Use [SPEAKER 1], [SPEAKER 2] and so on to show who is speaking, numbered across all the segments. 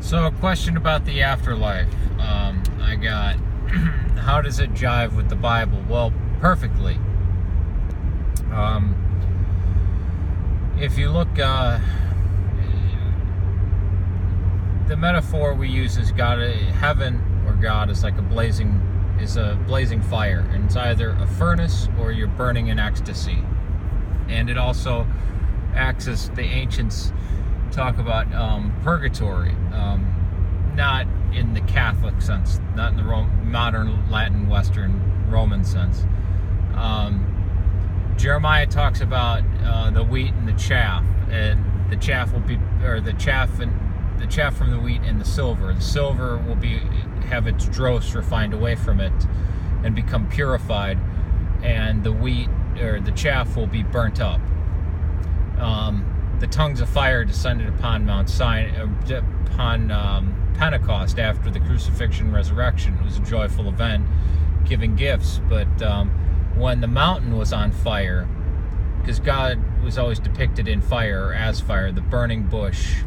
[SPEAKER 1] So, a question about the afterlife. I got, how does it jive with the Bible? Well, perfectly. If you look, the metaphor we use is God, heaven or God is like a blazing fire, and it's either a furnace or you're burning in ecstasy. And it also acts as the ancients talk about purgatory, not in the Catholic sense, not in the modern Latin, Western, Roman sense. Jeremiah talks about the wheat and the chaff, and the chaff will be, or the chaff from the wheat and the silver. The silver will have its dross refined away from it and become purified, and the wheat or the chaff will be burnt up. The tongues of fire descended upon Mount Sinai, upon Pentecost after the crucifixion and resurrection. It was a joyful event, giving gifts. But when the mountain was on fire, because God was always depicted in fire or as fire, the burning bush,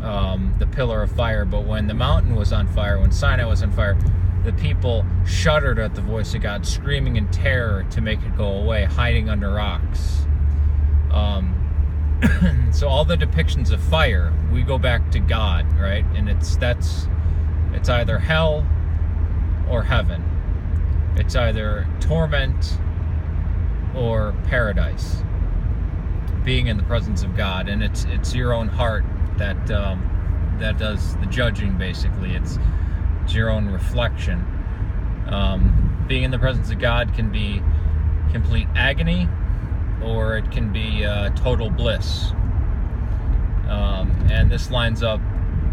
[SPEAKER 1] the pillar of fire. But when the mountain was on fire, when Sinai was on fire, the people shuddered at the voice of God, screaming in terror to make it go away, hiding under rocks. So all the depictions of fire, we go back to God, right? And it's either hell or heaven. It's either torment or paradise, being in the presence of God. And it's your own heart that does the judging, basically. It's your own reflection. Being in the presence of God can be complete agony, or it can be total bliss. And this lines up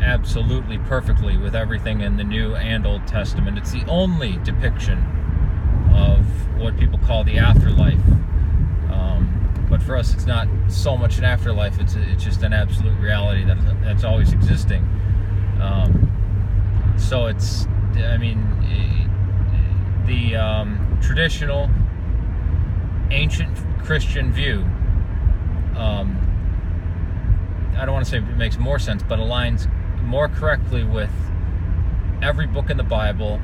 [SPEAKER 1] absolutely perfectly with everything in the New and Old Testament. It's the only depiction of what people call the afterlife. But for us, it's not so much an afterlife, it's just an absolute reality that's always existing. So it's, I mean, the traditional ancient Christian view, I don't want to say it makes more sense, but aligns more correctly with every book in the Bible,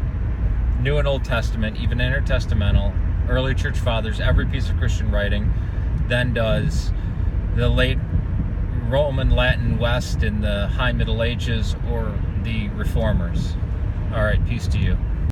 [SPEAKER 1] New and Old Testament, even intertestamental, early church fathers, every piece of Christian writing, than does the late Roman Latin West in the High Middle Ages or the Reformers. All right, peace to you.